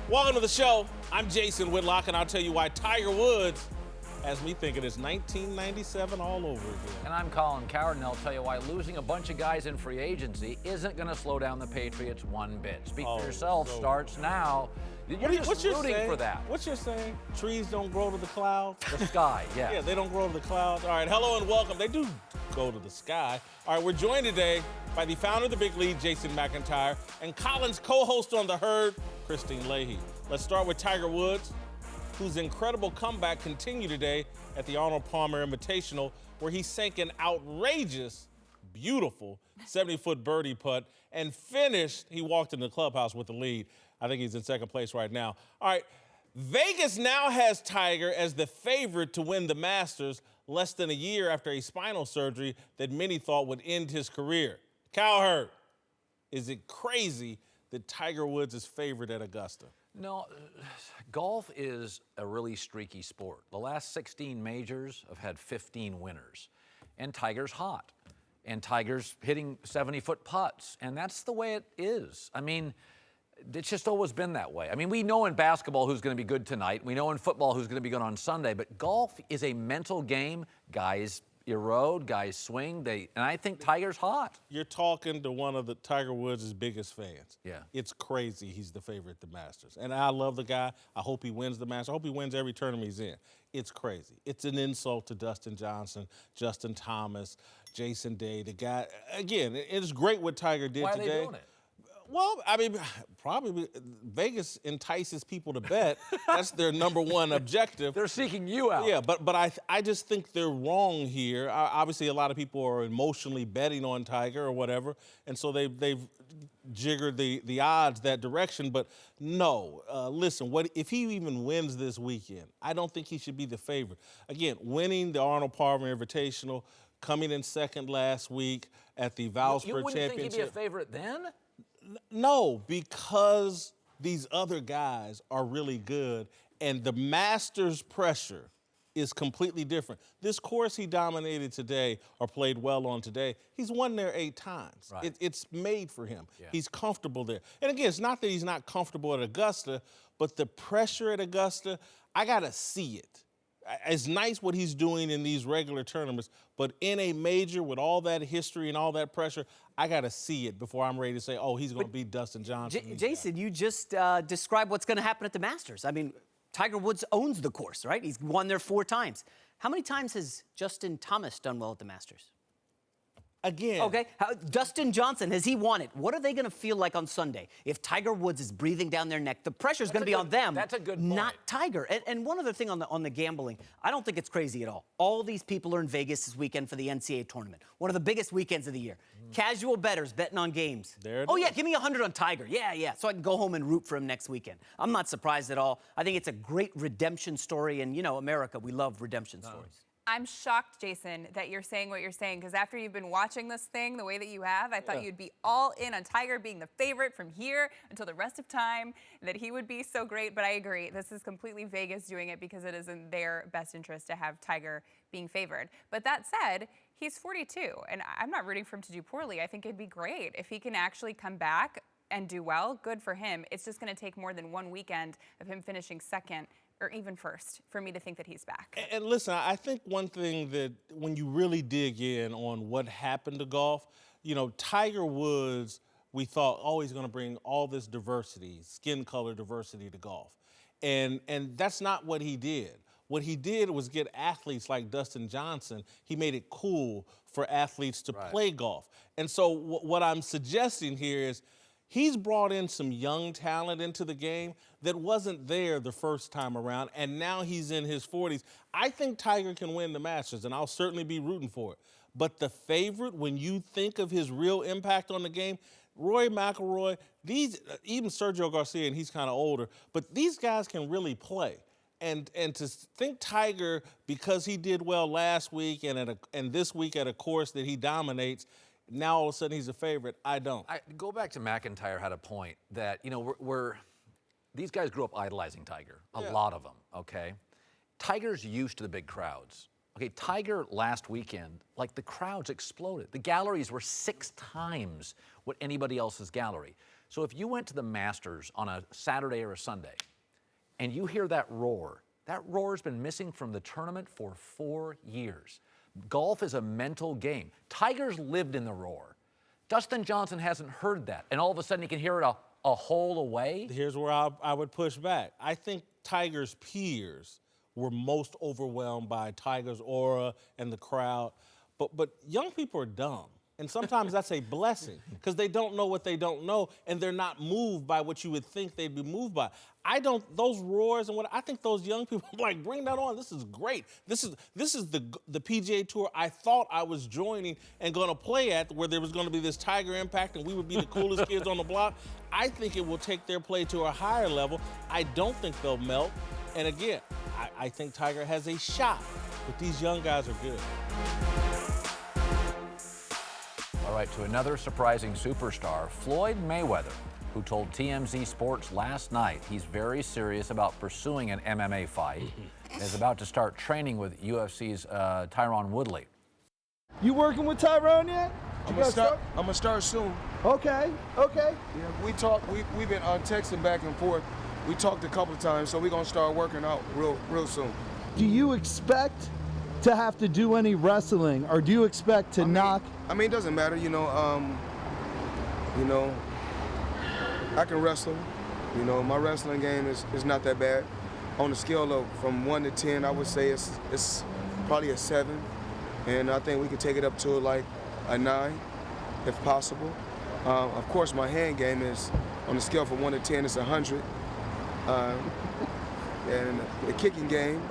Welcome to the show. I'm Jason Whitlock, and I'll tell you why Tiger Woods has me thinking it's 1997 all over again. And I'm Colin Cowherd, and I'll tell you why losing a bunch of guys in free agency isn't going to slow down the Patriots one bit. Speak for yourself starts now. You're just rooting for that. What's your saying? Trees don't grow to the clouds? The sky, yeah. Yeah, they don't grow to the clouds. All right, hello and welcome. They do go to the sky. All right, we're joined today by the founder of the Big Lead, Jason McIntyre, and Colin's co-host on The Herd, Christine Leahy. Let's start with Tiger Woods, whose incredible comeback continued today at the Arnold Palmer Invitational, where he sank an outrageous, beautiful 70-foot birdie putt and finished. He walked in the clubhouse with the lead. I think he's in second place right now. All right, Vegas now has Tiger as the favorite to win the Masters less than a year after a spinal surgery that many thought would end his career. Cowherd, is it crazy that Tiger Woods is favored at Augusta? No, golf is a really streaky sport. The last 16 majors have had 15 winners, and Tiger's hot, and Tiger's hitting 70-foot putts, and that's the way it is. I mean, it's just always been that way. I mean, we know in basketball who's going to be good tonight. We know in football who's going to be good on Sunday, but golf is a mental game. Guys erode, guys swing, and I think Tiger's hot. You're talking to one of the Tiger Woods' biggest fans. Yeah. It's crazy he's the favorite at the Masters. And I love the guy. I hope he wins the Masters. I hope he wins every tournament he's in. It's crazy. It's an insult to Dustin Johnson, Justin Thomas, Jason Day, the guy. Again, it's great what Tiger did today. Why are they doing it? Well, I mean, probably Vegas entices people to bet. That's their number one objective. They're seeking you out. Yeah, but I just think they're wrong here. Obviously, a lot of people are emotionally betting on Tiger or whatever, and so they've jiggered the odds that direction. But no, listen, what if he even wins this weekend? I don't think he should be the favorite. Again, winning the Arnold Palmer Invitational, coming in second last week at the Valspar Championship. You wouldn't think he'd be a favorite then? No, because these other guys are really good, and the Masters pressure is completely different. This course he dominated today, or played well on today, he's won there 8 times. Right. It's made for him. Yeah. He's comfortable there. And again, it's not that he's not comfortable at Augusta, but the pressure at Augusta, I gotta see it. It's nice what he's doing in these regular tournaments, but in a major with all that history and all that pressure, I got to see it before I'm ready to say, oh, he's going to beat Dustin Johnson. Jason, you just described what's going to happen at the Masters. I mean, Tiger Woods owns the course, right? He's won there 4 times. How many times has Justin Thomas done well at the Masters? Again. Okay, Dustin Johnson, has he won it? What are they going to feel like on Sunday if Tiger Woods is breathing down their neck? The pressure's going to be on them. That's a good point. Not Tiger. And one other thing on the gambling, I don't think it's crazy at all. All these people are in Vegas this weekend for the NCAA tournament, one of the biggest weekends of the year. Casual bettors betting on games. There it is. is. Yeah, give me 100 on Tiger. Yeah, so I can go home and root for him next weekend. I'm not surprised at all. I think it's a great redemption story, and, you know, America, we love redemption stories. I'm shocked, Jason, that you're saying what you're saying, because after you've been watching this thing the way that you have, I thought you'd be all in on Tiger being the favorite from here until the rest of time, that he would be so great. But I agree, this is completely Vegas doing it because it is in their best interest to have Tiger being favored. But that said, he's 42, and I'm not rooting for him to do poorly. I think it'd be great if he can actually come back and do well. Good for him. It's just going to take more than one weekend of him finishing second or even first for me to think that he's back. And listen, I think one thing that when you really dig in on what happened to golf, you know, Tiger Woods, we thought, oh, he's going to bring all this diversity, skin color diversity to golf. And that's not what he did. What he did was get athletes like Dustin Johnson. He made it cool for athletes to play golf. And so what I'm suggesting here is he's brought in some young talent into the game that wasn't there the first time around, and now he's in his 40s. I think Tiger can win the Masters, and I'll certainly be rooting for it. But the favorite, when you think of his real impact on the game, Rory McIlroy, even Sergio Garcia, and he's kind of older, but these guys can really play. And to think Tiger, because he did well last week and this week at a course that he dominates, now all of a sudden he's a favorite, I don't. Go back to McIntyre had a point that, you know, these guys grew up idolizing Tiger, a lot of them, okay? Tiger's used to the big crowds. Okay, Tiger last weekend, like the crowds exploded. The galleries were 6 times what anybody else's gallery. So if you went to the Masters on a Saturday or a Sunday and you hear that roar's been missing from the tournament for 4 years. Golf is a mental game. Tiger's lived in the roar. Dustin Johnson hasn't heard that, and all of a sudden he can hear it a hole away. Here's where I would push back. I think Tiger's peers were most overwhelmed by Tiger's aura and the crowd. But young people are dumb. And sometimes that's a blessing because they don't know what they don't know and they're not moved by what you would think they'd be moved by. Those roars and I think those young people like, bring that on. This is great. This is the PGA Tour I thought I was joining and going to play at, where there was going to be this Tiger impact and we would be the coolest kids on the block. I think it will take their play to a higher level. I don't think they'll melt. And again, I think Tiger has a shot, but these young guys are good. All right, to another surprising superstar, Floyd Mayweather, who told TMZ Sports last night he's very serious about pursuing an MMA fight and is about to start training with UFC's Tyron Woodley. You working with Tyron yet? I'm gonna start soon. Okay. Yeah, we talk. We've been texting back and forth. We talked a couple of times, so we're gonna start working out real soon. Do you expect to have to do any wrestling, or do you expect to knock? I mean, it doesn't matter, I can wrestle. My wrestling game is not that bad. On a scale of from 1 to 10, I would say it's probably a 7, and I think we could take it up to like a 9, if possible. Of course, my hand game is on a scale from 1 to 10, it's 100, and the kicking game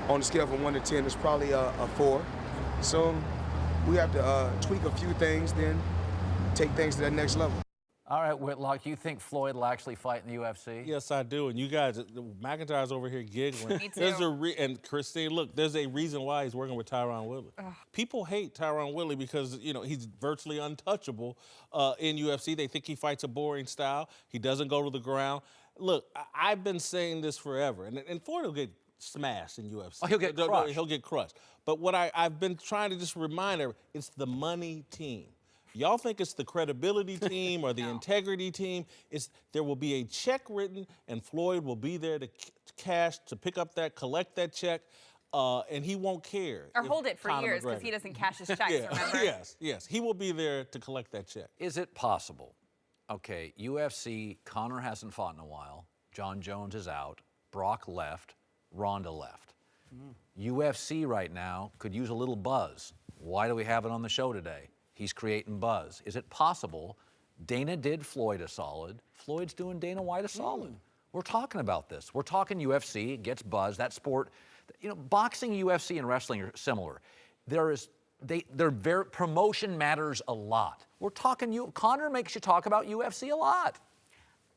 on a scale from 1 to 10 is probably a 4. So we have to tweak a few things, then take things to that next level. All right, Whitlock, you think Floyd will actually fight in the UFC? Yes, I do. And you guys, McIntyre's over here giggling. Me too. And Christine, look, there's a reason why he's working with Tyron Woodley. People hate Tyron Woodley because, he's virtually untouchable in UFC. They think he fights a boring style. He doesn't go to the ground. Look, I've been saying this forever, and Floyd will get smashed in UFC. Oh, he'll get crushed. He'll get crushed. But what I've been trying to just remind everyone, it's the money team. Y'all think it's the credibility team or the integrity team. There will be a check written, and Floyd will be there to pick up that, collect that check, and he won't care. Or hold it for years because he doesn't cash his checks, remember? Yes. He will be there to collect that check. Is it possible? Okay, UFC, Conor hasn't fought in a while. John Jones is out. Brock left. Ronda left. UFC right now could use a little buzz. Why do we have it on the show today? He's creating buzz. Is it possible Dana did Floyd a solid, Floyd's doing Dana White a solid? We're talking about this. We're talking UFC, it gets buzz. That sport, boxing, UFC, and wrestling are similar. Promotion matters a lot. We're talking, Conor makes you talk about UFC a lot.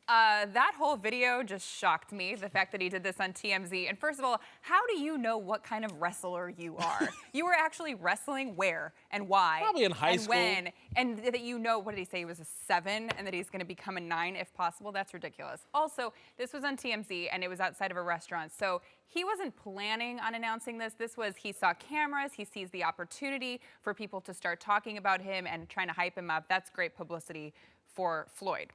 That whole video just shocked me, the fact that he did this on TMZ. And first of all, how do you know what kind of wrestler you are? You were actually wrestling where and why? Probably in high school. And when? And that what did he say? He was a 7 and that he's going to become a 9 if possible? That's ridiculous. Also, this was on TMZ and it was outside of a restaurant. So he wasn't planning on announcing this. He saw cameras. He sees the opportunity for people to start talking about him and trying to hype him up. That's great publicity for Floyd.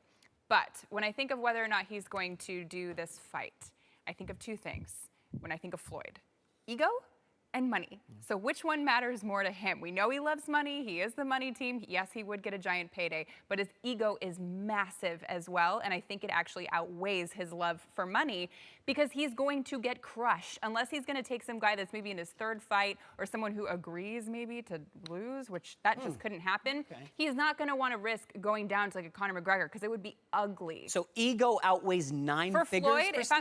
But when I think of whether or not he's going to do this fight, I think of 2 things when I think of Floyd: ego and money. So which one matters more to him? We know he loves money. He is the money team. Yes, he would get a giant payday, but his ego is massive as well. And I think it actually outweighs his love for money because he's going to get crushed unless he's going to take some guy that's maybe in his 3rd fight or someone who agrees maybe to lose, which that just couldn't happen. Okay. He's not going to want to risk going down to like a Conor McGregor because it would be ugly. So ego outweighs 9 for figures, Floyd, if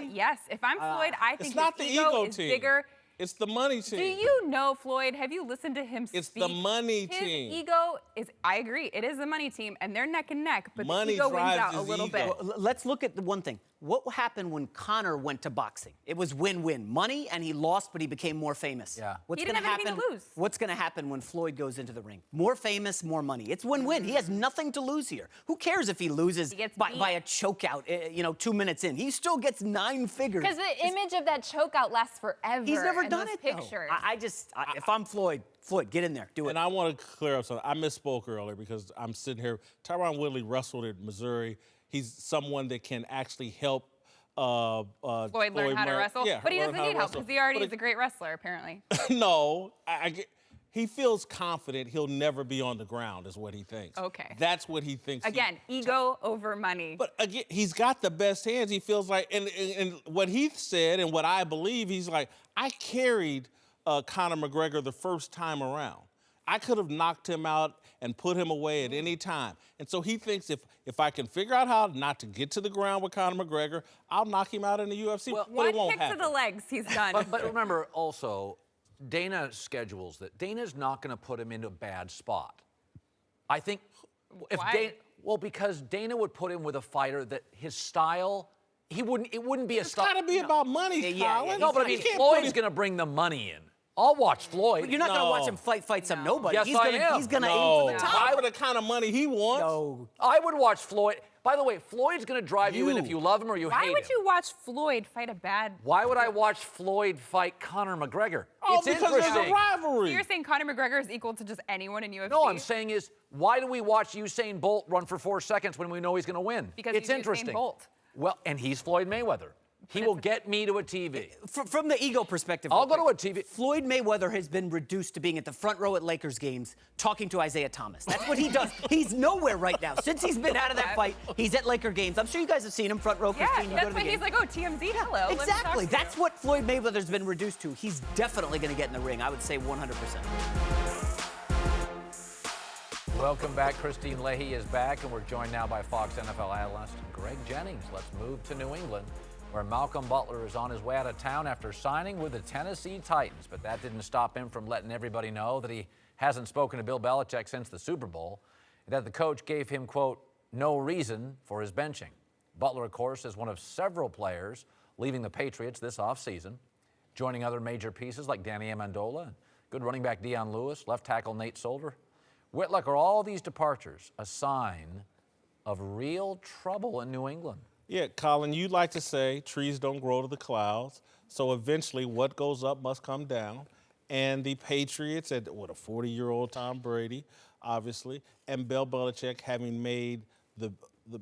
I'm Floyd, I think it's not his the ego ego is team. bigger. It's the money team. Do you know, Floyd, have you listened to him speak? It's the money His team. ego is, I agree, it is the money team, and they're neck and neck, but Money the ego wins drives out a his little ego. bit. Well, let's look at the one thing. What happened when Conor went to boxing? It was win-win. Money, and he lost, but he became more famous. Yeah. What's He didn't gonna have anything happen? to lose. What's going to happen when Floyd goes into the ring? More famous, more money. It's win-win. He has nothing to lose here. Who cares if he loses He gets by beat. a chokeout, 2 minutes in? He still gets 9 figures. Because the image of that chokeout lasts forever. He's never and done those it, though. pictures. If I'm Floyd, get in there, do it. And I want to clear up something. I misspoke earlier because I'm sitting here. Tyron Woodley wrestled at Missouri. He's someone that can actually help Floyd learn how to wrestle. Yeah, but he learn doesn't how to need help wrestle. because he already But is a great wrestler, apparently. No, he feels confident he'll never be on the ground, is what he thinks. Okay. That's what he thinks. Again, ego over money. But again, he's got the best hands. He feels like, and what he said and what I believe, he's like, I carried Conor McGregor the first time around. I could have knocked him out and put him away at any time. And so he thinks if I can figure out how not to get to the ground with Conor McGregor, I'll knock him out in the UFC. Well, but One it won't kick happen. to the legs, he's done. But remember also, Dana schedules that. Dana's not going to put him into a bad spot. I think if Why? Dana, well, because Dana would put him with a fighter that his style, it wouldn't be a It's style. got to be about money, yeah, Colin. No, but I You mean, can't put Floyd's him- going to bring the money in. I'll watch Floyd. You're not going to No. watch him fight some nobody. Yes, he's I gonna, am. He's going to No, aim for the top. not for the kind of money he wants. No. I would watch Floyd. By the way, Floyd's going to drive you in if you love him or you Why hate would him. you watch Floyd fight a bad? Why would I watch Floyd fight Conor McGregor? Oh, It's because interesting. there's a rivalry. So you're saying Conor McGregor is equal to just anyone in UFC? No, I'm saying is, why do we watch Usain Bolt run for 4 seconds when we know he's going to win? Because it's he's Usain interesting. Bolt. Well, and he's Floyd Mayweather. He will get me to a TV. From the ego perspective, I'll real go quick, to a TV. Floyd Mayweather has been reduced to being at the front row at Lakers games talking to Isaiah Thomas. That's what he does. He's nowhere right now. Since he's been out of that fight, he's at Laker games. I'm sure you guys have seen him front row. Yeah, Christine, you go that's to the why he's game. like, oh, TMZ, hello. let me talk Exactly. to That's you. what Floyd Mayweather's been reduced to. He's definitely going to get in the ring. I would say 100%. Welcome back. Christine Leahy is back, and we're joined now by Fox NFL analyst Greg Jennings. Let's move to New England, where Malcolm Butler is on his way out of town after signing with the Tennessee Titans. But that didn't stop him from letting everybody know that he hasn't spoken to Bill Belichick since the Super Bowl, and that the coach gave him, quote, no reason for his benching. Butler, of course, is one of several players leaving the Patriots this offseason, joining other major pieces like Danny Amendola, good running back Deion Lewis, left tackle Nate Solder. Whitlock, are all these departures a sign of real trouble in New England? Yeah, Colin, you like to say trees don't grow to the clouds. So eventually what goes up must come down. And the Patriots, at a 40-year-old Tom Brady, obviously, and Bill Belichick having made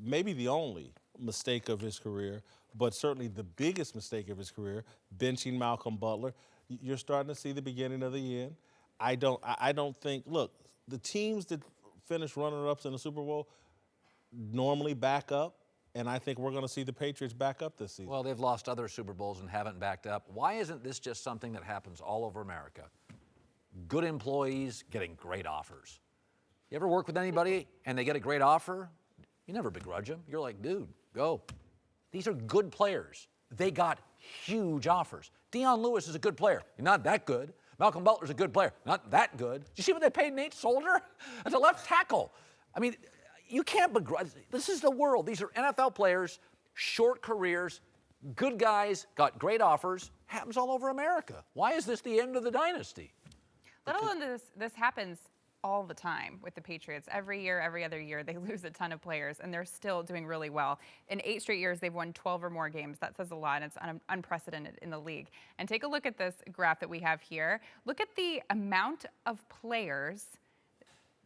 maybe the only mistake of his career, but certainly the biggest mistake of his career, benching Malcolm Butler, you're starting to see the beginning of the end. I don't think, look, the teams that finish runner-ups in the Super Bowl normally back up. And I think we're going to see the Patriots back up this season. Well, they've lost other Super Bowls and haven't backed up. Why isn't this just something that happens all over America? Good employees getting great offers. You ever work with anybody and they get a great offer? You never begrudge them. You're like, dude, go. These are good players. They got huge offers. Deion Lewis is a good player. Not that good. Malcolm Butler's a good player. Not that good. Did you see what they paid Nate Solder as a left tackle? I mean, you can't begrudge. This is the world. These are NFL players, short careers, good guys, got great offers. Happens all over America. Why is this the end of the dynasty? Let alone this happens all the time with the Patriots. Every year, every other year, they lose a ton of players, and they're still doing really well. In 8 straight years, they've won 12 or more games. That says a lot, and it's unprecedented in the league. And take a look at this graph that we have here. Look at the amount of players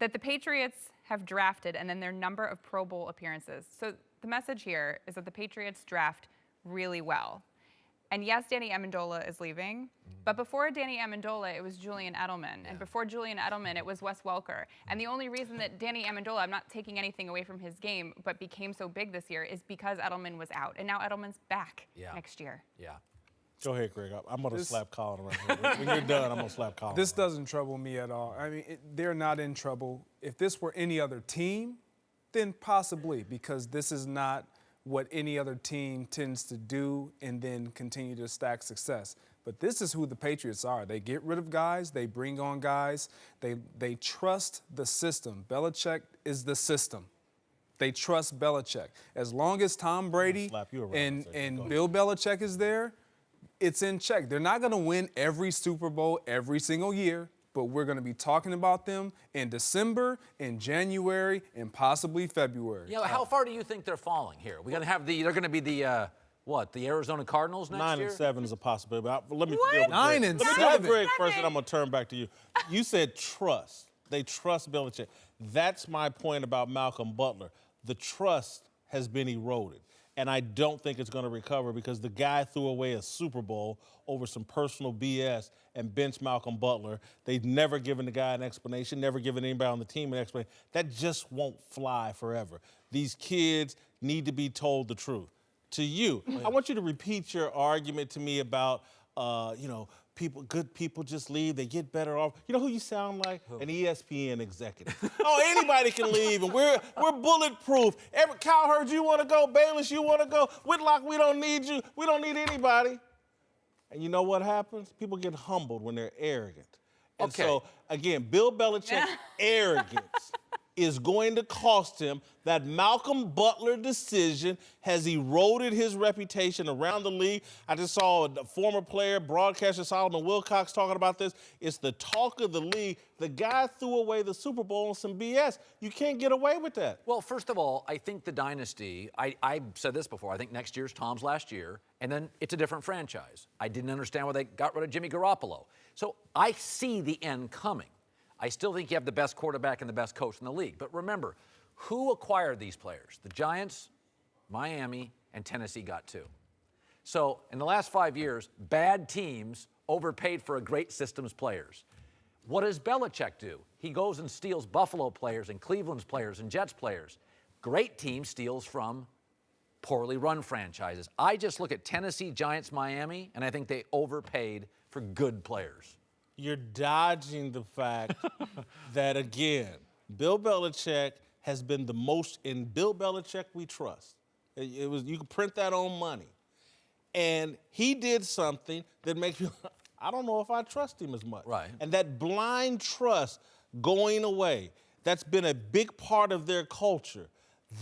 that the Patriots have drafted and then their number of Pro Bowl appearances. So the message here is that the Patriots draft really well. And yes, Danny Amendola is leaving, but before Danny Amendola, it was Julian Edelman. And before Julian Edelman, it was Wes Welker. And the only reason that Danny Amendola, I'm not taking anything away from his game, but became so big this year is because Edelman was out. And now Edelman's back next year. Yeah. Go ahead, Greg. I'm going to slap Colin around here. When you're done, I'm going to slap Colin. This doesn't trouble me at all. I mean, they're not in trouble. If this were any other team, then possibly, because this is not what any other team tends to do and then continue to stack success. But this is who the Patriots are. They get rid of guys. They bring on guys. They trust the system. Belichick is the system. They trust Belichick. As long as Tom Brady and Bill Belichick is there, it's in check. They're not going to win every Super Bowl every single year, but we're going to be talking about them in December, in January, and possibly February. Yeah, how far do you think they're falling here? They're going to be the What, the Arizona Cardinals next 9 year? and 7 is a possibility. But let me What? deal with 9 Greg. and Let me deal with 7? Greg first, and I'm gonna turn back to you. You said trust. They trust Belichick. That's my point about Malcolm Butler. The trust has been eroded. And I don't think it's going to recover because the guy threw away a Super Bowl over some personal BS and benched Malcolm Butler. They've never given the guy an explanation, never given anybody on the team an explanation. That just won't fly forever. These kids need to be told the truth. To you, I want you to repeat your argument to me about, good people just leave, they get better off. You know who you sound like? An ESPN executive. Oh, anybody can leave, and we're bulletproof. Cowherd, you want to go? Bayless, you want to go? Whitlock, we don't need you. We don't need anybody. And you know what happens? People get humbled when they're arrogant. And Okay. so, again, Bill Belichick's arrogance is going to cost him. That Malcolm Butler decision has eroded his reputation around the league. I just saw a former player, broadcaster Solomon Wilcox talking about this. It's the talk of the league. The guy threw away the Super Bowl on some BS. You can't get away with that. Well, first of all, I think the dynasty, I said this before, I think next year's Tom's last year, and then it's a different franchise. I didn't understand why they got rid of Jimmy Garoppolo. So I see the end coming. I still think you have the best quarterback and the best coach in the league. But remember, who acquired these players? The Giants, Miami, and Tennessee got 2. So in the last 5 years, bad teams overpaid for a great system's players. What does Belichick do? He goes and steals Buffalo players and Cleveland's players and Jets players. Great team steals from poorly run franchises. I just look at Tennessee, Giants, Miami, and I think they overpaid for good players. You're dodging the fact that, again, Bill Belichick has been the most, in Bill Belichick we trust. It was, you can print that on money. And he did something that makes you, I don't know if I trust him as much. Right. And that blind trust going away, that's been a big part of their culture.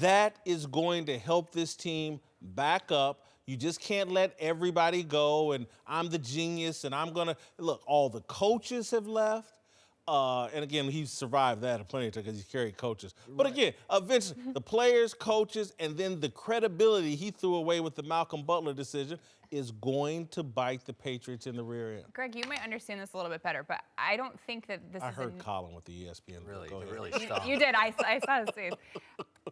That is going to help this team back up. You just can't let everybody go and I'm the genius and I'm going to, look, all the coaches have left. And again, he's survived that plenty of times because he's carried coaches. But again, eventually, the players, coaches, and then the credibility he threw away with the Malcolm Butler decision is going to bite the Patriots in the rear end. Greg, you might understand this a little bit better, but I don't think that this I is heard Colin with the ESPN. Really, Go ahead. really stop. You did. I saw his face.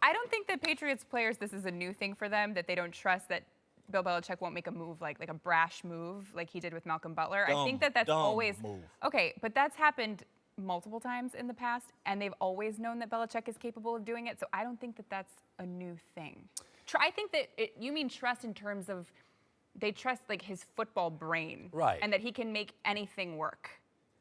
I don't think that Patriots players, this is a new thing for them, that they don't trust that Bill Belichick won't make a move like a brash move like he did with Malcolm Butler. I think that's dumb always move. okay, but that's happened multiple times in the past, and they've always known that Belichick is capable of doing it. So I don't think that that's a new thing. I think that you mean trust in terms of they trust like his football brain, Right? And that he can make anything work.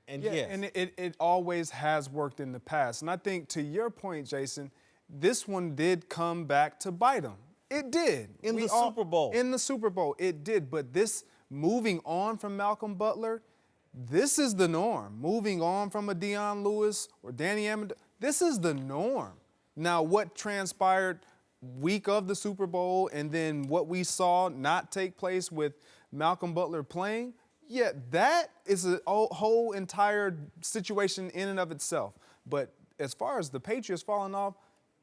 And Yeah, yes, and it always has worked in the past. And I think to your point, Jason, this one did come back to bite him. It did. In the Super Bowl. In the Super Bowl, it did. But this moving on from Malcolm Butler, this is the norm. Moving on from a Deion Lewis or Danny Amendola, this is the norm. Now, what transpired week of the Super Bowl and then what we saw not take place with Malcolm Butler playing, yeah, that is a whole entire situation in and of itself. But as far as the Patriots falling off,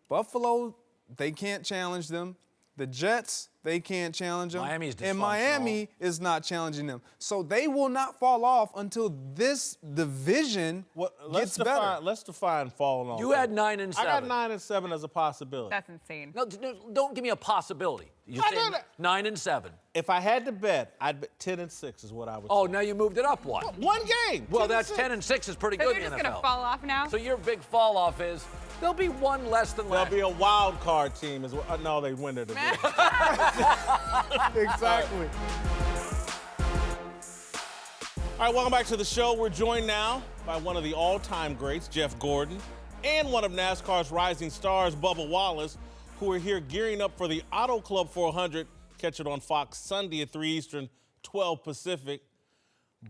Buffalo, they can't challenge them. The Jets, they can't challenge them. Miami's and dysfunctional. Miami is not challenging them. So they will not fall off until this division gets better. Let's define falling off. You had 9 and 7. I got 9 and 7 as a possibility. That's insane. No, don't give me a possibility. You I say did it. 9 and 7. If I had to bet, I'd bet 10 and 6 is what I would Oh, say. now you moved it up one. One game. Well, 10 and that's 6. 10 and 6 is pretty So good you're in just the gonna NFL. fall off now? So your big fall off is there'll be one less than There'll last. be a wild card team. No, they win it again. Exactly. All right, welcome back to the show. We're joined now by one of the all-time greats, Jeff Gordon, and one of NASCAR's rising stars, Bubba Wallace, who are here gearing up for the Auto Club 400. Catch it on Fox Sunday at 3 Eastern, 12 Pacific.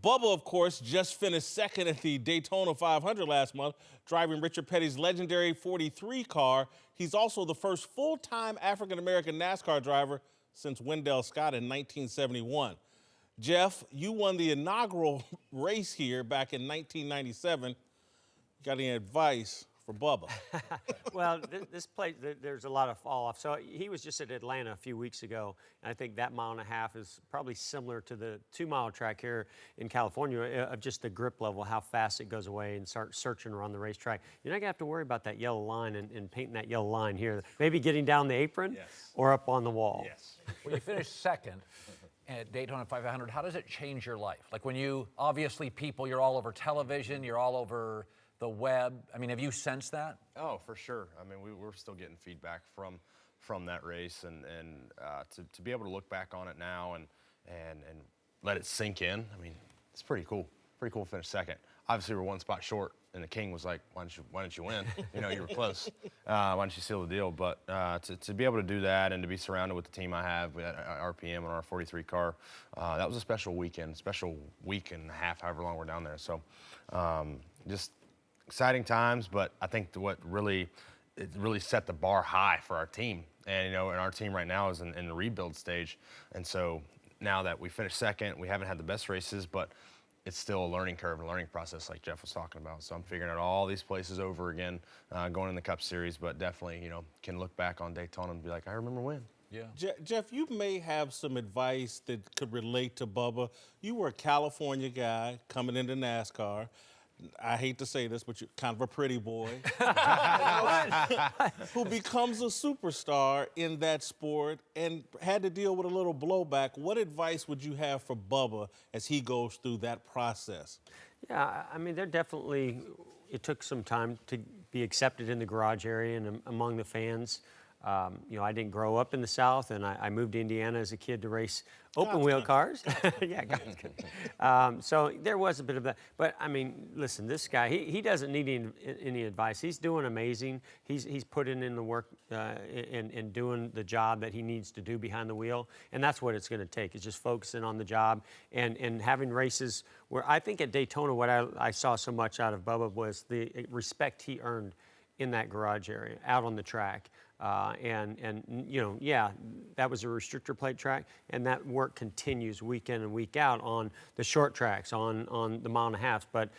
Bubba, of course, just finished second at the Daytona 500 last month, driving Richard Petty's legendary 43 car. He's also the first full-time African-American NASCAR driver since Wendell Scott in 1971. Jeff, you won the inaugural race here back in 1997. Got any advice for Bubba. Well, this place, there's a lot of fall off. So he was just at Atlanta a few weeks ago, and I think that 1.5 miles is probably similar to the 2-mile track here in California of just the grip level, how fast it goes away, and start searching around the racetrack. You're not gonna have to worry about that yellow line and painting that yellow line here. Maybe getting down the apron or up on the wall. Yes. When you finished second at Daytona 500, how does it change your life? Like when you, obviously you're all over television, you're all over the web. I mean, have you sensed that? Oh, for sure. I mean, we're still getting feedback from that race, and to be able to look back on it now and let it sink in. I mean, it's pretty cool. Pretty cool to finish second. Obviously, we're one spot short, and the King was like, "Why didn't you win? You know, you were close. Why didn't you seal the deal?" But to be able to do that and to be surrounded with the team I have, we had RPM on our 43 car, that was a special weekend, special week and a half, however long we're down there. So, just exciting times. But I think it really set the bar high for our team. And and our team right now is in the rebuild stage. And so now that we finished second, we haven't had the best races, but it's still a learning curve, a learning process like Jeff was talking about. So I'm figuring out all these places over again, going in the Cup Series, but definitely, can look back on Daytona and be like, I remember when. Yeah. Jeff, you may have some advice that could relate to Bubba. You were a California guy coming into NASCAR. I hate to say this, but you're kind of a pretty boy who becomes a superstar in that sport and had to deal with a little blowback. What advice would you have for Bubba as he goes through that process? Yeah, I mean, it took some time to be accepted in the garage area and among the fans. I didn't grow up in the South, and I moved to Indiana as a kid to race open-wheel cars. Yeah, God's good. So there was a bit of that. But, I mean, listen, this guy, he doesn't need any advice. He's doing amazing. He's putting in the work and doing the job that he needs to do behind the wheel. And that's what it's going to take, is just focusing on the job and having races where I think at Daytona what I saw so much out of Bubba was the respect he earned in that garage area, out on the track. That was a restrictor plate track, and that work continues week in and week out on the short tracks, on the 1.5 miles. But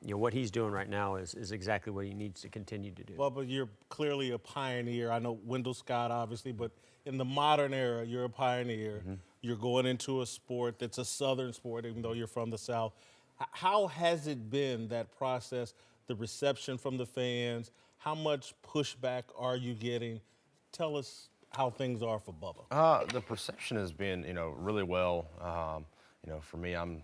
what he's doing right now is exactly what he needs to continue to do. Bubba, you're clearly a pioneer. I know Wendell Scott, obviously, but in the modern era, you're a pioneer. Mm-hmm. You're going into a sport that's a Southern sport, even though you're from the South. How has it been, that process, the reception from the fans? How much pushback are you getting? Tell us how things are for Bubba. The perception has been, really well. For me, I'm,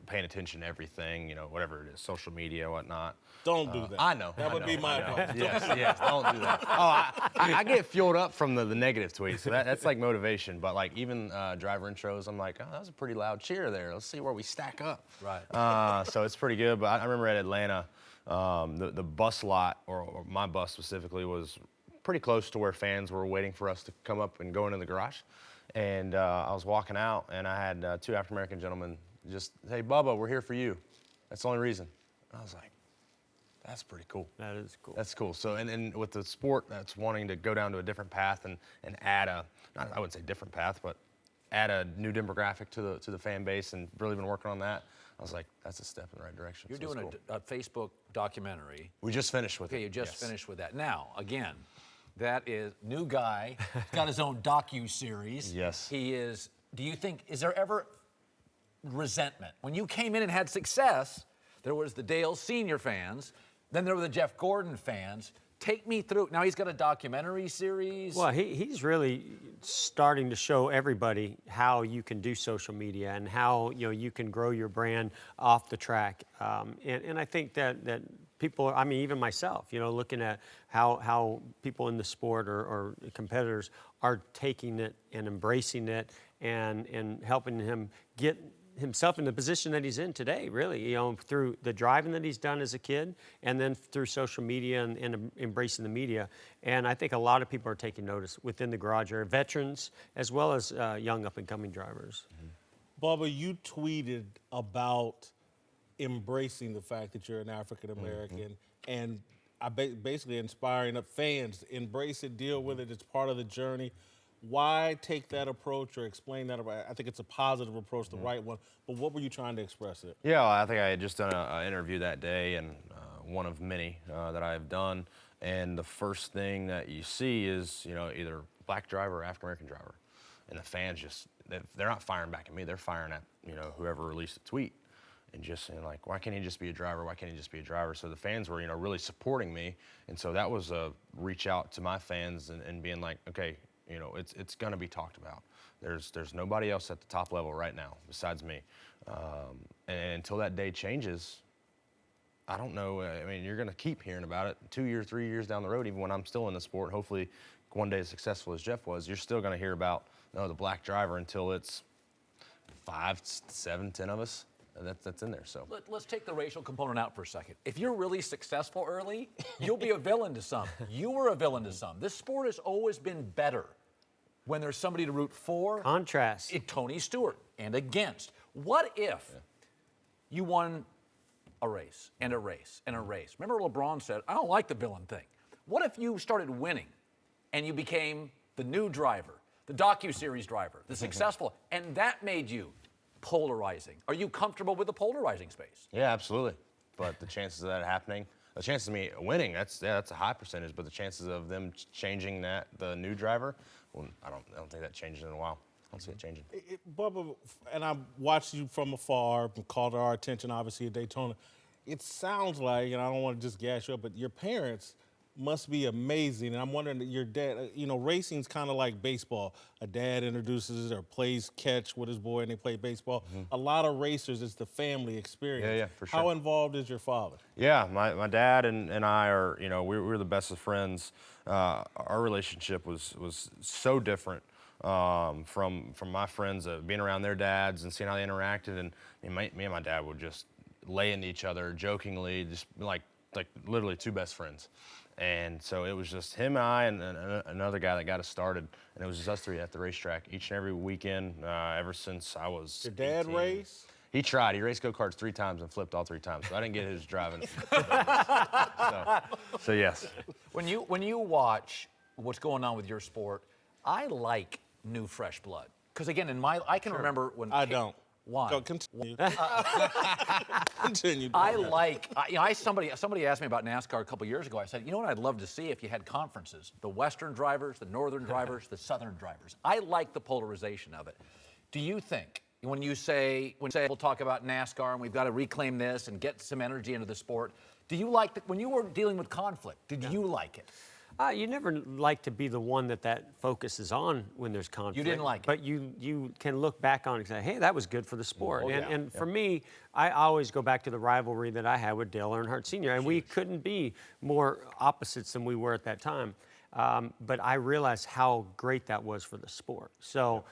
paying attention to everything, whatever it is, social media, whatnot. Don't do that. I know. That would be my advice. Yes, don't do that. Oh, I get fueled up from the negative tweets, so that's like motivation. But like even driver intros, I'm like, oh, that was a pretty loud cheer there. Let's see where we stack up. Right. So it's pretty good. But I remember at Atlanta, the bus lot, or my bus specifically, was pretty close to where fans were waiting for us to come up and go into the garage. And I was walking out, and I had 2 African-American gentlemen just, hey, Bubba, we're here for you. That's the only reason. And I was like, that's pretty cool. That is cool. That's cool. So, and with the sport that's wanting to go down to a different path and add I wouldn't say different path, but add a new demographic to the fan base, and really been working on that. I was like, that's a step in the right direction. You're so doing a Facebook documentary. We just finished with it. Okay, you just finished with that. Now, again, that is new guy. He's got his own docu-series. Yes. He is, do you think, is there ever resentment? When you came in and had success, there was the Dale Senior fans, then there were the Jeff Gordon fans. Take me through. Now he's got a documentary series. Well, he's really starting to show everybody how you can do social media and how you can grow your brand off the track. And I think that people, I mean, even myself, looking at how people in the sport or competitors are taking it and embracing it and helping him get himself in the position that he's in today, really, through the driving that he's done as a kid, and then through social media and embracing the media. And I think a lot of people are taking notice within the garage area, veterans as well as young up-and-coming drivers. Mm-hmm. Bubba, you tweeted about embracing the fact that you're an African-American and basically inspiring the fans to embrace it, deal with it. It's part of the journey. Why take that approach or explain that? I think it's a positive approach, the right one. But what were you trying to express it? Yeah, I think I had just done an interview that day and one of many that I have done. And the first thing that you see is, either black driver or African American driver. And the fans they're not firing back at me. They're firing at, whoever released the tweet and just saying, like, why can't he just be a driver? Why can't he just be a driver? So the fans were, really supporting me. And so that was a reach out to my fans and being like, okay, it's going to be talked about. There's nobody else at the top level right now besides me. And until that day changes, I don't know. I mean, you're going to keep hearing about it 2 years, 3 years down the road, even when I'm still in the sport. Hopefully, one day as successful as Jeff was, you're still going to hear about the black driver until it's 5, 7, 10 of us that's in there. So Let's take the racial component out for a second. If you're really successful early, you'll be a villain to some. You were a villain to some. This sport has always been better when there's somebody to root for. Contrast. Tony Stewart and against. What if you won a race and a race and a race? Remember LeBron said, I don't like the villain thing. What if you started winning and you became the new driver, the docuseries driver, the successful, and that made you polarizing? Are you comfortable with the polarizing space? yeah, absolutely. But the chances of that happening, the chances of me winning, that's a high percentage. But the chances of them changing the new driver, well, I don't think that changes in a while. I don't see it changing. Bubba, and I watched you from afar, called our attention, obviously, at Daytona. It sounds like, and I don't want to just gas you up, but your parents must be amazing. And I'm wondering, your dad, racing's kind of like baseball. A dad introduces or plays catch with his boy and they play baseball. A lot of racers, it's the family experience. Yeah, for sure. How involved is your father? Yeah, my dad and I are, we're the best of friends. Our relationship was so different from my friends, being around their dads and seeing how they interacted. And me and my dad would just lay into each other jokingly, just like literally two best friends. And so it was just him and I and another guy that got us started. And it was just us three at the racetrack each and every weekend ever since I was Your dad 18. race? He tried. He raced go-karts 3 times and flipped all 3 times. So I didn't get his driving. so yes. When you watch what's going on with your sport, I like new fresh blood. Because again, I can remember when I don't. Why? Go, continue. Continue. Somebody asked me about NASCAR a couple years ago. I said, you know what I'd love to see if you had conferences? The Western drivers, the Northern drivers, the Southern drivers. I like the polarization of it. Do you think, when we'll talk about NASCAR and we've got to reclaim this and get some energy into the sport, do you like, when you were dealing with conflict, did you like it? You never like to be the one that focuses on when there's conflict. You didn't like it. But you can look back on it and say, hey, that was good for the sport. Oh, And for me, I always go back to the rivalry that I had with Dale Earnhardt Sr. And we couldn't be more opposites than we were at that time. But I realized how great that was for the sport. So,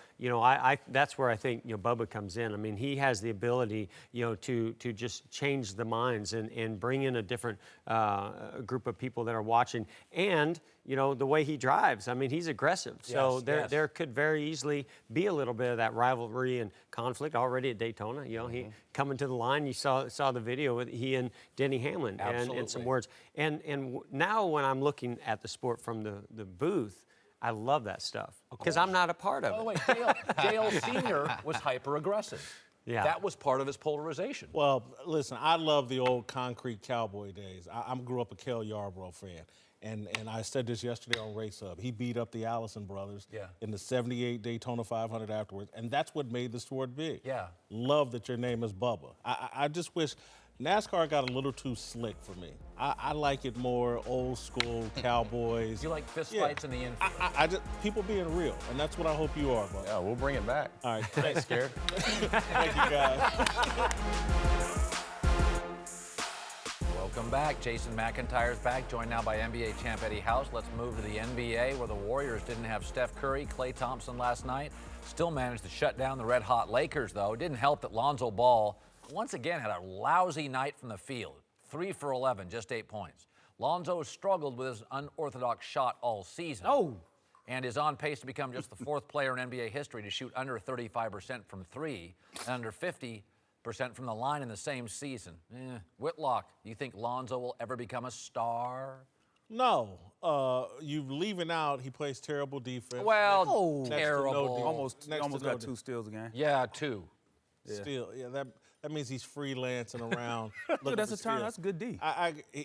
that's where I think, Bubba comes in. I mean, he has the ability, to just change the minds and bring in a different group of people that are watching. And, the way he drives, I mean, he's aggressive. So there could very easily be a little bit of that rivalry and conflict already at Daytona. He coming to the line, you saw the video with he and Denny Hamlin and some words. And now when I'm looking at the sport from the booth, I love that stuff because I'm not a part of it. By the way, Dale Sr. was hyper-aggressive. Yeah. That was part of his polarization. Well, listen, I love the old concrete cowboy days. I grew up a Kel Yarbrough fan. And I said this yesterday on Race Hub. He beat up the Allison brothers in the 78 Daytona 500 afterwards. And that's what made the sport big. Yeah. Love that your name is Bubba. I just wish NASCAR got a little too slick for me. I like it more old school cowboys. You like fist fights in the infield. I just people being real. And that's what I hope you are, Bubba. Yeah, we'll bring it back. All right. Thanks, Scared. Thank you, guys. Welcome back. Jason McIntyre's back, joined now by NBA champ Eddie House. Let's move to the NBA, where the Warriors didn't have Steph Curry, Klay Thompson last night. Still managed to shut down the red-hot Lakers, though. It didn't help that Lonzo Ball once again had a lousy night from the field. 3 for 11, just 8 points. Lonzo has struggled with his unorthodox shot all season. And is on pace to become just the 4th player in NBA history to shoot under 35% from 3 and under 50% from the line in the same season. Whitlock, do you think Lonzo will ever become a star? No. You leaving out, he plays terrible defense. Well, Next to terrible. no defense. Almost got 2 steals again. Yeah, 2. Still, yeah, that means he's freelancing around. Dude, that's for a turn. steals. That's a good D.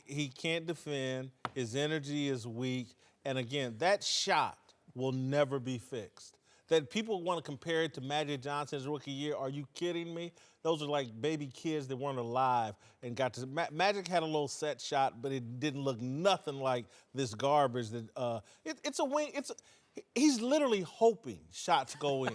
He can't defend. His energy is weak. And again, that shot will never be fixed. That people want to compare it to Magic Johnson's rookie year. Are you kidding me? Those are like baby kids that weren't alive and got to. Magic had a little set shot, but it didn't look nothing like this garbage. That it's a wing. He's literally hoping shots go in.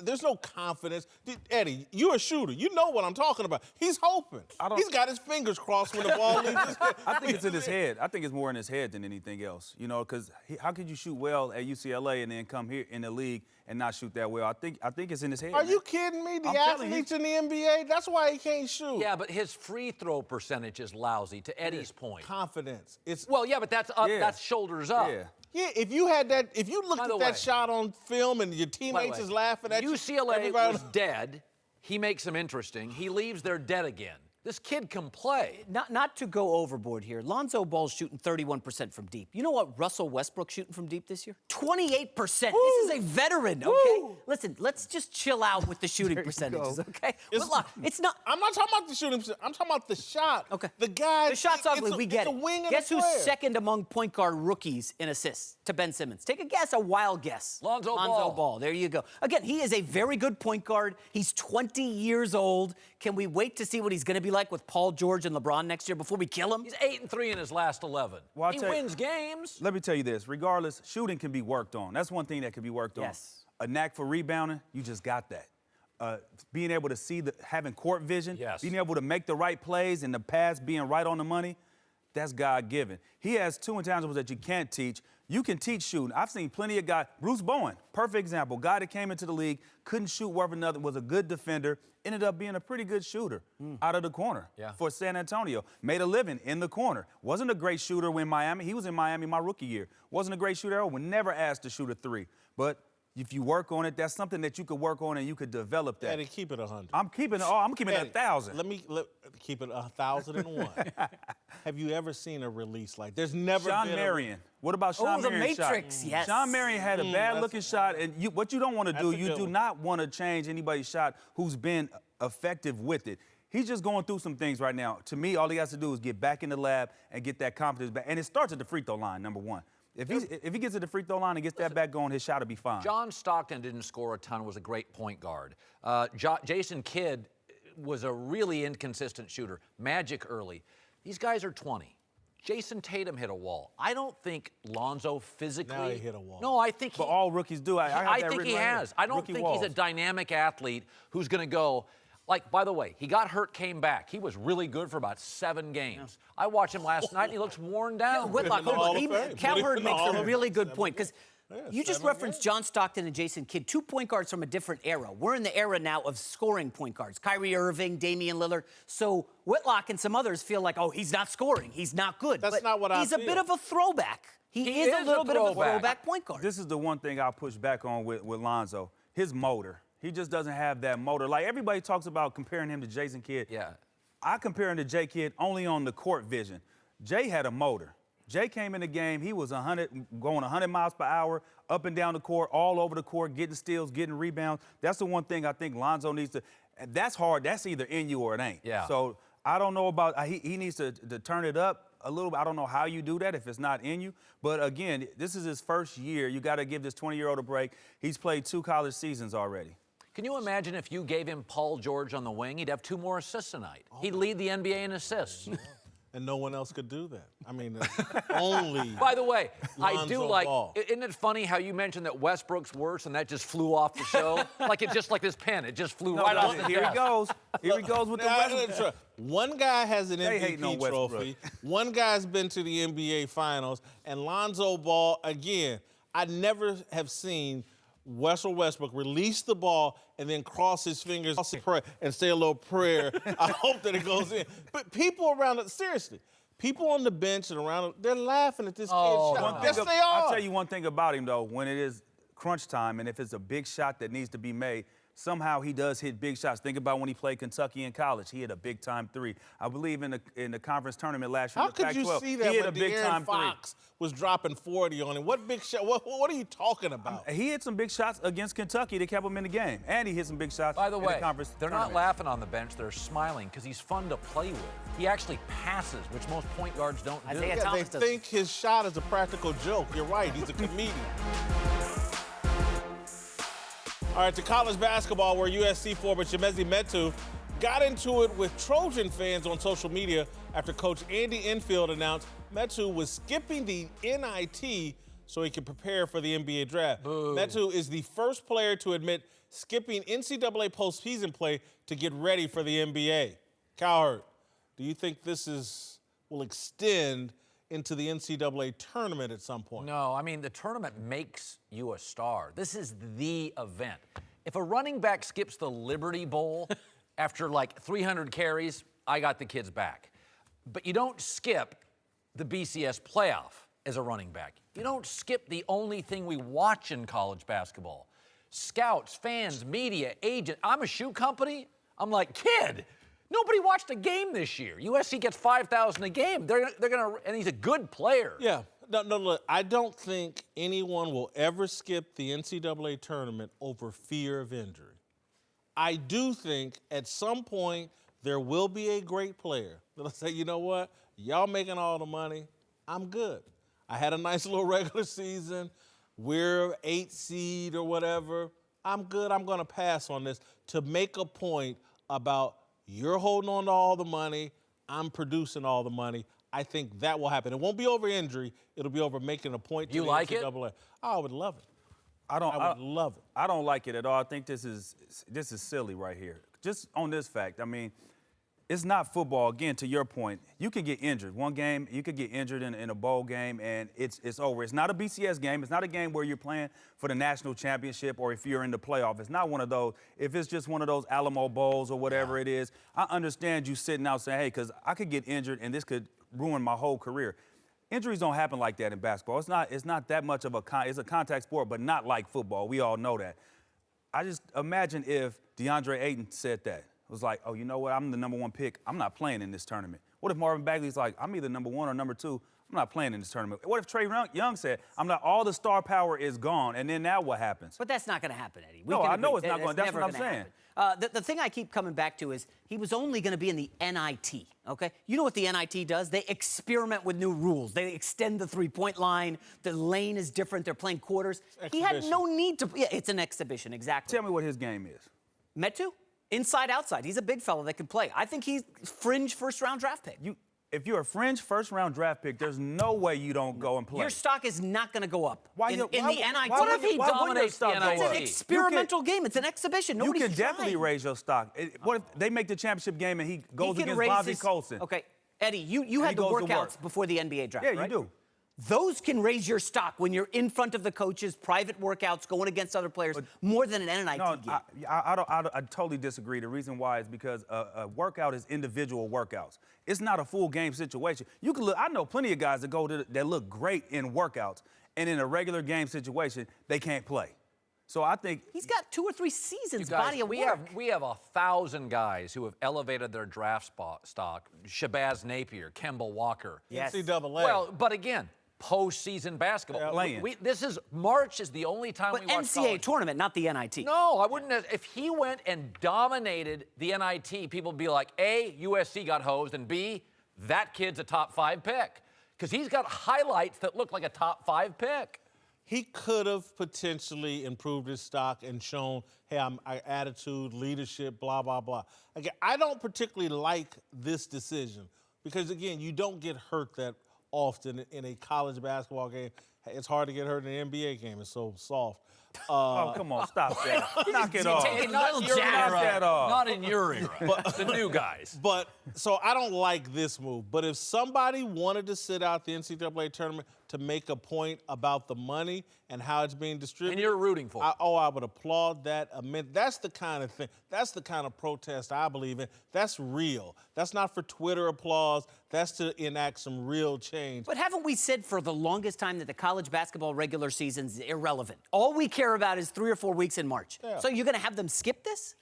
There's no confidence. Eddie, you're a shooter. You know what I'm talking about. He's hoping. He's got his fingers crossed when the ball leaves his head. I think it's in his head. I think it's more in his head than anything else. You know, because how could you shoot well at UCLA and then come here in the league and not shoot that well? I think it's in his head. Are man. you kidding me? The I'm telling athletes in the NBA, that's why he can't shoot. Yeah, but his free throw percentage is lousy, to Eddie's point. Confidence. Well, yeah, but that's up, that's shoulders up. Yeah. Yeah, if you had that, if you looked By the at that way- shot on film and your By the teammates way, is laughing at you, UCLA everybody- was dead. He makes them interesting. He leaves, they're dead again. This kid can play. Not to go overboard here. Lonzo Ball's shooting 31% from deep. You know what Russell Westbrook's shooting from deep this year? 28%. This is a veteran, okay? Listen, let's just chill out with the shooting percentages, okay? Whitlock, it's not. I'm not talking about the shooting. I'm talking about the shot. Okay. The guy. The shot's ugly. We get it's it. a wing and Guess a who's player. second among point guard rookies in assists to Ben Simmons? Take a guess, a wild guess. Lonzo Ball. There you go. Again, he is a very good point guard. He's 20 years old. Can we wait to see what he's going to be like with Paul George and LeBron next year before we kill him? He's 8-3 in his last 11. Well, I'll He tell you- wins games. Let me tell you this. Regardless, shooting can be worked on. That's one thing that can be worked on. Yes. A knack for rebounding, you just got that. Being able to see, having court vision, Yes. being able to make the right plays and the pass being right on the money, that's God-given. He has two intangibles that you can't teach. You can teach shooting. I've seen plenty of guys. Bruce Bowen, perfect example. Guy that came into the league, couldn't shoot worth nothing, was a good defender, ended up being a pretty good shooter out of the corner for San Antonio. Made a living in the corner. Wasn't a great shooter when Miami. He was in Miami my rookie year. Wasn't a great shooter. Was never asked to shoot a three. But if you work on it, that's something that you could work on and you could develop that. Eddie, keep it 100. I'm keeping it 1,000. Let me keep it 1,001. Have you ever seen a release like? There's never Sean been Marion. What about Sean the Marion's Matrix, shot? yes. Sean Marion had a bad-looking shot, and what you don't want to do, That's a you good do one. not want to change anybody's shot who's been effective with it. He's just going through some things right now. To me, all he has to do is get back in the lab and get that confidence back. And it starts at the free throw line, number one. If he gets to the free throw line and gets that back going, his shot will be fine. John Stockton didn't score a ton, was a great point guard. Jason Kidd was a really inconsistent shooter. Magic early. These guys are 20. Jason Tatum hit a wall. I don't think Lonzo physically. Now he hit a wall. No, I think But all rookies do. I have I that think written he right here. has. I don't Rookie think walls. he's a dynamic athlete who's going to go. Like, by the way, he got hurt, came back. He was really good for about 7 games. I watched him last night, and he looks worn down. Whitlock, Put him in the hold on. Hall of Fame. Put him Cowherd in the makes Hall a of really Fame. good point because you just 7 referenced games. John Stockton and Jason Kidd, 2 point guards from a different era. We're in the era now of scoring point guards. Kyrie Irving, Damian Lillard. So Whitlock and some others feel like, oh, he's not scoring. He's not good. That's But not what I he's a feel. bit of a throwback. He is a is little a bit of a throwback. throwback point guard. This is the one thing I'll push back on with Lonzo. His motor. He just doesn't have that motor. Like, everybody talks about comparing him to Jason Kidd. Yeah. I compare him to Jay Kidd only on the court vision. Jay had a motor. Jay came in the game, he was going 100 miles per hour, up and down the court, all over the court, getting steals, getting rebounds. That's the one thing I think Lonzo needs to. That's hard. That's either in you or it ain't. Yeah. So I don't know about. He needs to turn it up a little bit. I don't know how you do that if it's not in you. But again, this is his first year. You got to give this 20-year-old a break. He's played 2 college seasons already. Can you imagine if you gave him Paul George on the wing? He'd have 2 more assists tonight. He'd lead the NBA in assists. And no one else could do that. I mean, only. By the way, I do Lonzo like, Ball. isn't it funny how you mentioned that Westbrook's worse and that just flew off the show? Like this pen, it just flew right off the Here desk. he goes. Here he goes with the Westbrook. One guy has an They hating on MVP Westbrook. trophy. One guy's been to the NBA Finals. And Lonzo Ball, again, I never have seen Russell Westbrook release the ball and then cross his fingers and say a little prayer. I hope that it goes in. But people around it, seriously, people on the bench and around, they're laughing at this kid's shot. One Yes, thing they are. I'll tell you one thing about him, though. When it is crunch time, and if it's a big shot that needs to be made, somehow he does hit big shots. Think about when he played Kentucky in college. He hit a big-time three. I believe in the conference tournament last year. How could you see that he hit when a big-time De'Aaron Fox was dropping 40 on him? What big shot? What are you talking about? He hit some big shots against Kentucky that kept him in the game, and he hit some big shots By the in way, the conference they're tournament. not laughing on the bench. They're smiling because he's fun to play with. He actually passes, which most point guards don't do. Isaiah Yeah, they Thomas does. think his shot is a practical joke. You're right. He's a comedian. All right, to college basketball, where USC forward Chimezie Metu got into it with Trojan fans on social media after Coach Andy Enfield announced Metu was skipping the NIT so he could prepare for the NBA draft. Metu is the first player to admit skipping NCAA postseason play to get ready for the NBA. Cowherd, do you think this will extend into the NCAA tournament at some point? No, I mean, the tournament makes you a star. This is the event. If a running back skips the Liberty Bowl after like 300 carries, I got the kids back. But you don't skip the BCS playoff as a running back. You don't skip the only thing we watch in college basketball. Scouts, fans, media, agent. I'm a shoe company. I'm like, kid, nobody watched a game this year. USC gets 5,000 a game. They're gonna, and he's a good player. Yeah. No, look, I don't think anyone will ever skip the NCAA tournament over fear of injury. I do think at some point there will be a great player that'll say, you know what, y'all making all the money, I'm good. I had a nice little regular season. We're 8 seed or whatever. I'm good. I'm going to pass on this to make a point about you're holding on to all the money, I'm producing all the money. I think that will happen. It won't be over injury. It'll be over making a point to You the like it? NCAA. Oh, I would love it. I would love it. I don't like it at all. I think this is silly right here. Just on this fact, I mean, it's not football. Again, to your point, you could get injured. One game, you could get injured in a bowl game, and it's over. It's not a BCS game. It's not a game where you're playing for the national championship or if you're in the playoff. It's not one of those. If it's just one of those Alamo Bowls or whatever it is, I understand you sitting out saying, hey, because I could get injured and this could ruin my whole career. Injuries don't happen like that in basketball. It's not that much of it's a contact sport, but not like football. We all know that. I just imagine if DeAndre Ayton said that. It was like, oh, you know what? I'm the #1 pick. I'm not playing in this tournament. What if Marvin Bagley's like, I'm either #1 or #2. I'm not playing in this tournament. What if Trey Young said, I'm not, all the star power is gone, and then now what happens? But that's not going to happen, Eddie. No, I know it's not going to. That's what I'm saying. The thing I keep coming back to is he was only going to be in the NIT, okay? You know what the NIT does? They experiment with new rules. They extend the three-point line. The lane is different. They're playing quarters. He had no need to. Yeah, it's an exhibition, exactly. Tell me what his game is. Metu? Inside, outside. He's a big fella that can play. I think he's fringe first-round draft pick. If you're a fringe first-round draft pick, there's no way you don't go and play. Your stock is not going to go up in the NIT. What if he dominates the NIT? It's an experimental game. It's an exhibition. You Nobody's can definitely trying. raise your stock. What if they make the championship game and he goes He can against raise Bobby his- Colson? Okay, Eddie, you had he the goes to workouts work. before the NBA draft, Yeah, right? you do. Those can raise your stock when you're in front of the coaches, private workouts, going against other players, more than an NIT No, game. I totally disagree. The reason why is because a workout is individual workouts. It's not a full game situation. You can look. I know plenty of guys that look great in workouts, and in a regular game situation, they can't play. So I think He's got 2 or 3 seasons You guys, body of we work. have 1,000 guys who have elevated their draft stock. Shabazz Napier, Kemba Walker. Yes. NCAA. Well, but again, postseason basketball. Playing. March is the only time But we watch NCAA college. tournament, not the NIT. No, I wouldn't. If he went and dominated the NIT, people would be like, A, USC got hosed, and B, that kid's a top 5 pick. Because he's got highlights that look like a top 5 pick. He could have potentially improved his stock and shown, hey, I attitude, leadership, blah, blah, blah. Again, I don't particularly like this decision because, again, you don't get hurt that often in a college basketball game. It's hard to get hurt in an NBA game. It's so soft. oh, come on, stop that. Knock it off. Taking a Not little in your jab. Knock that off. Not in your era. The new guys. But so I don't like this move. But if somebody wanted to sit out the NCAA tournament, to make a point about the money and how it's being distributed. And you're rooting for it. I would applaud that. That's the kind of thing. That's the kind of protest I believe in. That's real. That's not for Twitter applause. That's to enact some real change. But haven't we said for the longest time that the college basketball regular season's irrelevant? All we care about is 3 or 4 weeks in March. Yeah. So you're going to have them skip this?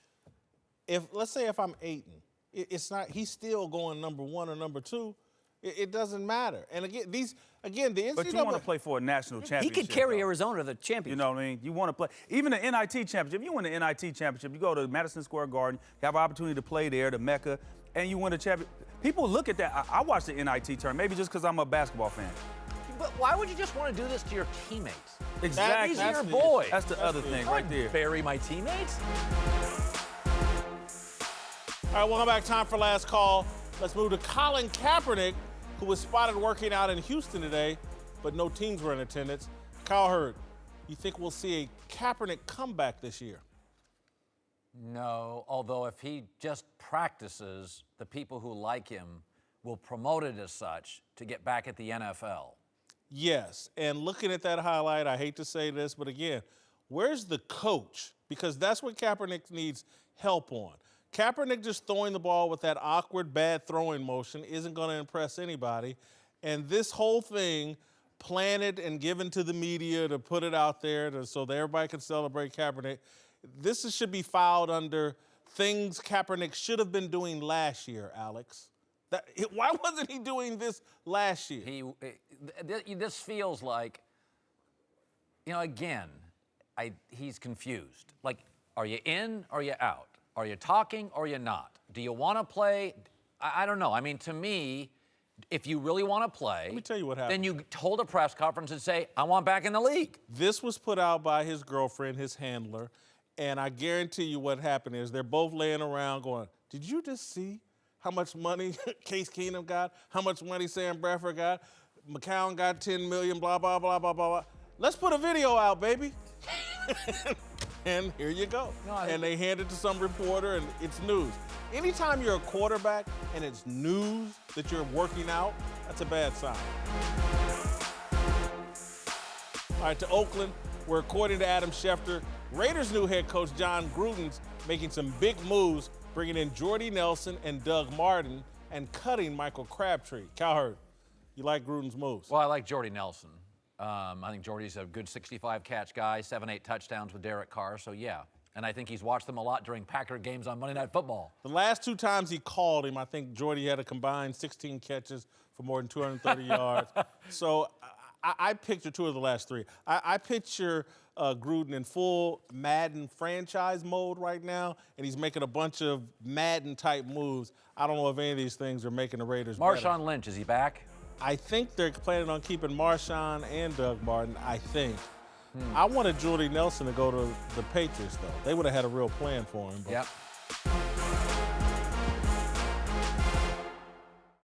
Let's say if I'm Ayton, it's not. He's still going number 1 or number 2. It doesn't matter. And again, the NCAA. But you want to play for a national championship. He could carry though. Arizona to the championship. You know what I mean? You want to play. Even the NIT championship, you win the NIT championship, you go to Madison Square Garden, you have an opportunity to play there, the Mecca, and you win a championship. People look at that. I watch the NIT tournament, maybe just because I'm a basketball fan. But why would you just want to do this to your teammates? Exactly. These are your boys. That's the other thing right there. Bury my teammates? All right, welcome back. Time for last call. Let's move to Colin Kaepernick, who was spotted working out in Houston today, but no teams were in attendance. Cowherd, you think we'll see a Kaepernick comeback this year? No, although if he just practices, the people who like him will promote it as such to get back at the NFL. Yes, and looking at that highlight, I hate to say this, but again, where's the coach? Because that's what Kaepernick needs help on. Kaepernick just throwing the ball with that awkward, bad throwing motion isn't going to impress anybody. And this whole thing, planted and given to the media to put it out there so that everybody can celebrate Kaepernick, this should be filed under things Kaepernick should have been doing last year, Alex. Why wasn't he doing this last year? This feels like, again, he's confused. Like, are you in or are you out? Are you talking or are you not? Do you want to play? I don't know. I mean, to me, if you really want to play, let me tell you what happened. Then you hold a press conference and say, I want back in the league. This was put out by his girlfriend, his handler, and I guarantee you what happened is they're both laying around going, did you just see how much money Case Keenum got? How much money Sam Bradford got? McCown got $10 million, blah, blah, blah, blah, blah, blah. Let's put a video out, baby. And here you go. And they hand it to some reporter, and it's news. Anytime you're a quarterback and it's news that you're working out, that's a bad sign. All right, to Oakland, where according to Adam Schefter, Raiders' new head coach John Gruden's making some big moves, bringing in Jordy Nelson and Doug Martin and cutting Michael Crabtree. Cowherd, you like Gruden's moves? Well, I like Jordy Nelson. I think Jordy's a good 65-catch guy, 7-8 touchdowns with Derek Carr, so yeah. And I think he's watched them a lot during Packer games on Monday Night Football. The last 2 times he called him, I think Jordy had a combined 16 catches for more than 230 yards. So I picture 2 of the last 3. I picture Gruden in full Madden franchise mode right now, and he's making a bunch of Madden-type moves. I don't know if any of these things are making the Raiders better. Marshawn Lynch, is he back? I think they're planning on keeping Marshawn and Doug Martin, I think. I wanted Jordy Nelson to go to the Patriots, though. They would have had a real plan for him. But Yep.